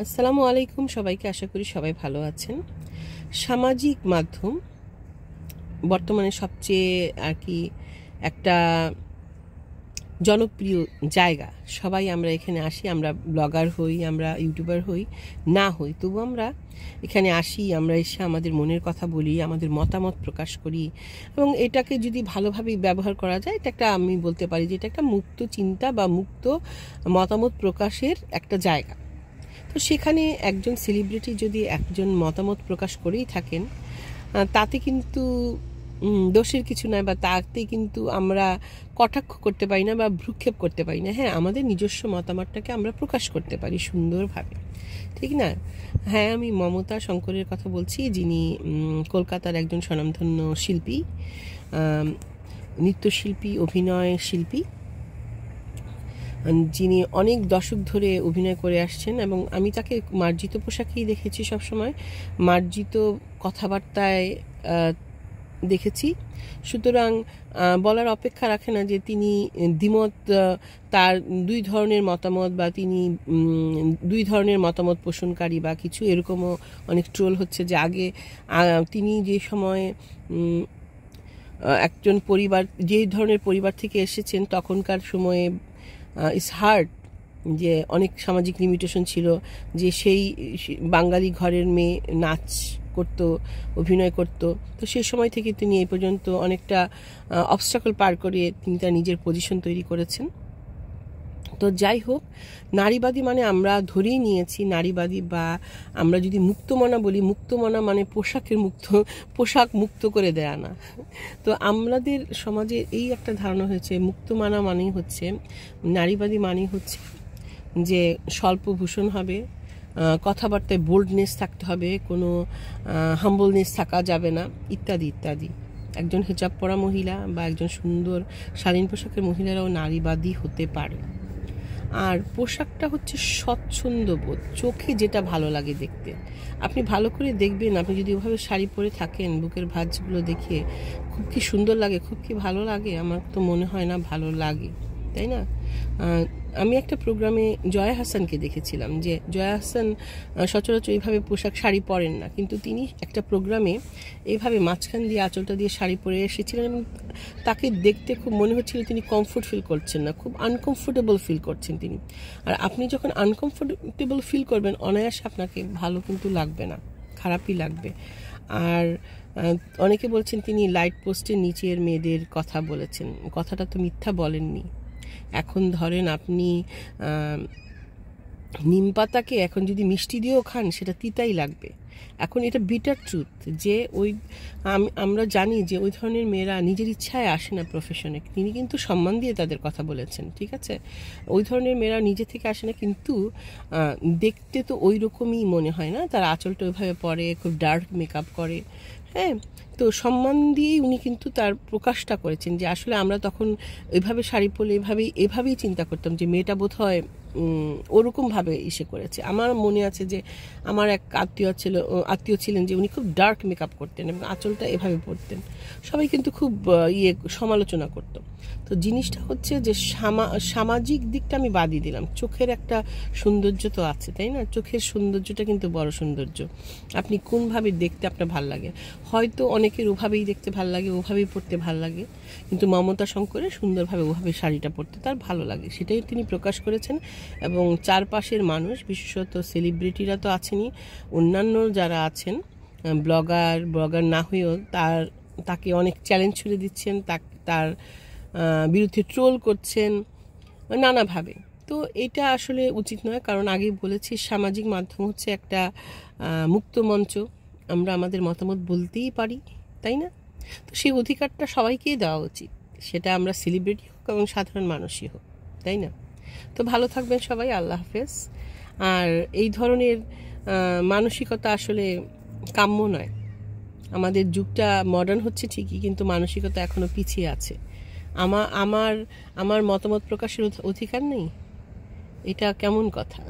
আসসালামু আলাইকুম সবাইকে, আশা করি সবাই ভালো আছেন। সামাজিক মাধ্যম বর্তমানে সবচেয়ে আর কি একটা জনপ্রিয় জায়গা। সবাই আমরা এখানে আসি, আমরা ব্লগার হই, আমরা ইউটিউবার হই, না হই, তবু আমরা এখানে আসি, আমরা এসে আমাদের মনের কথা বলি, আমাদের মতামত প্রকাশ করি। এবং এটাকে যদি ভালোভাবে ব্যবহার করা যায়, এটা একটা, আমি বলতে পারি যে এটা একটা মুক্ত চিন্তা বা মুক্ত মতামত প্রকাশের একটা জায়গা। তো সেখানে একজন সেলিব্রিটি যদি একজন মতামত প্রকাশ করেই থাকেন, তাতে কিন্তু দোষের কিছু নয়, বা তাতে কিন্তু আমরা কটাক্ষ করতে পারি না বা ভ্রুক্ষেপ করতে পারি না। হ্যাঁ, আমাদের নিজস্ব মতামতটাকে আমরা প্রকাশ করতে পারি সুন্দরভাবে, ঠিক না? হ্যাঁ, আমি মমতা শঙ্করের কথা বলছি, যিনি কলকাতার একজন স্বনামধন্য শিল্পী, নৃত্যশিল্পী, অভিনয় শিল্পী, যিনি অনেক দশক ধরে অভিনয় করে আসছেন। এবং আমি তাকে মার্জিত পোশাকেই দেখেছি, সবসময় মার্জিত কথাবার্তায় দেখেছি। সুতরাং বলার অপেক্ষা রাখে না যে তিনি দ্বিমত, তার দুই ধরনের মতামত, বা তিনি দুই ধরনের মতামত পোষণকারী বা কিছু এরকমও অনেক ট্রোল হচ্ছে যে আগে তিনি যে সময় একজন পরিবার, যে ধরনের পরিবার থেকে এসেছেন, তখনকার সময়ে ইটস হার্ড, যে অনেক সামাজিক লিমিটেশন ছিল, যে সেই বাঙালি ঘরের মেয়ে নাচ করত, অভিনয় করত। তো সেই সময় থেকে তিনি এই পর্যন্ত অনেকটা অবস্ট্রাকল পার করে তিনি তার নিজের পজিশন তৈরি করেছেন। তো যাই হোক, নারীবাদী মানে আমরা ধরেই নিয়েছি নারীবাদী, বা আমরা যদি মুক্তমনা বলি, মুক্তমনা মানে পোশাক মুক্ত করে দেয়া না। তো আমাদের সমাজে এই একটা ধারণা হয়েছে, মুক্তমনা মানেই হচ্ছে, নারীবাদী মানেই হচ্ছে যে স্বল্পভূষণ হবে, কথাবার্তায় বোল্ডনেস থাকতে হবে, কোনো হাম্বলনেস থাকা যাবে না, ইত্যাদি ইত্যাদি। একজন হিজাব পরা মহিলা বা একজন সুন্দর শালীন পোশাকের মহিলারাও নারীবাদী হতে পারে। আর পোশাকটা হচ্ছে স্বচ্ছন্দবোধ, চোখে যেটা ভালো লাগে দেখতে। আপনি ভালো করে দেখবেন, আপনি যদি ওভাবে শাড়ি পরে থাকেন, বুকের ভাঁজগুলো দেখে খুব কি সুন্দর লাগে, খুব কি ভালো লাগে? আমার তো মনে হয় না ভালো লাগে, তাই না? আমি একটা প্রোগ্রামে জয়া হাসানকে দেখেছিলাম, যে জয়া হাসান সচরাচর এইভাবে পোশাক শাড়ি পরেন না, কিন্তু তিনি একটা প্রোগ্রামে এইভাবে মাঝখান দিয়ে আঁচলটা দিয়ে শাড়ি পরে এসেছিলেন, এবং তাকে দেখতে খুব মনে হচ্ছিল তিনি কমফোর্ট ফিল করছেন না, খুব আনকমফোর্টেবল ফিল করছেন তিনি। আর আপনি যখন আনকমফোর্টেবল ফিল করবেন, অনায়াসে আপনাকে ভালো কিন্তু লাগবে না, খারাপই লাগবে। আর অনেকে বলছেন তিনি লাইট পোস্টের নিচের মেয়েদের কথা বলেছেন। কথাটা তো মিথ্যা বলেননি। এখন ধরেন আপনি নিম পাতাকে এখন যদি মিষ্টি দিয়েও খান, সেটা তিতাই লাগবে। এখন এটা বিটার ট্রুথ, যে আমরা জানি যে ওই ধরনের মেয়েরা নিজের ইচ্ছায় আসে না প্রফেশনে। তিনি কিন্তু সম্মান দিয়ে তাদের কথা বলেছেন, ঠিক আছে? ওই ধরনের মেয়েরা নিজে থেকে আসে না, কিন্তু দেখতে তো ওই রকমই মনে হয় না, তার আঁচলটা ওইভাবে পরে, খুব ডার্ক মেকআপ করে। হ্যাঁ, তো সম্মান দিয়েই উনি কিন্তু তার প্রকাশটা করেছেন, যে আসলে আমরা তখন এভাবে শাড়ি পরলে এভাবেই চিন্তা করতাম যে মেয়েটা বোধ হয় ওরকমভাবে ইসে করেছে। আমার মনে আছে যে আমার এক আত্মীয় ছিলেন, যে উনি খুব ডার্ক মেকআপ করতেন এবং আঁচলটা এভাবে পরতেন। সবাই কিন্তু খুব সমালোচনা করতো। তো জিনিসটা হচ্ছে যে সামাজিক দিকটা আমি বাদই দিলাম, চোখের একটা সৌন্দর্য তো আছে, তাই না? চোখের সৌন্দর্যটা কিন্তু বড় সৌন্দর্য। আপনি কোনভাবে দেখতে আপনার ভাল লাগে, হয়তো অনেকের ওভাবেই দেখতে ভাল লাগে, ওভাবেই পড়তে ভাল লাগে, কিন্তু মমতা শঙ্করের সুন্দরভাবে ওভাবে শাড়িটা পরতে তার ভালো লাগে, সেটাই তিনি প্রকাশ করেছেন। এবং চারপাশের মানুষ, বিশেষত সেলিব্রিটিরা তো আছেনই, অন্যান্য যারা আছেন ব্লগার না হয়েও তাকে অনেক চ্যালেঞ্জ ছুড়ে দিচ্ছেন, তার বিরুদ্ধে ট্রোল করছেন নানাভাবে। তো এটা আসলে উচিত নয়, কারণ আগেই বলেছি সামাজিক মাধ্যম হচ্ছে একটা মুক্ত মঞ্চ, আমরা আমাদের মতামত বলতেই পারি, তাই না? তো সেই অধিকারটা সবাইকেই দেওয়া উচিত, সেটা আমরা সেলিব্রিটি হোক এবং সাধারণ মানুষই হোক, তাই না? তো ভালো থাকবেন সবাই, আল্লাহ হাফেজ। আর এই ধরনের মানসিকতা আসলে কাম্য নয়। আমাদের যুগটা মডার্ন হচ্ছে ঠিকই, কিন্তু মানসিকতা এখনো পিছিয়ে আছে। আমার মতামত প্রকাশের অধিকার নেই, এটা কেমন কথা?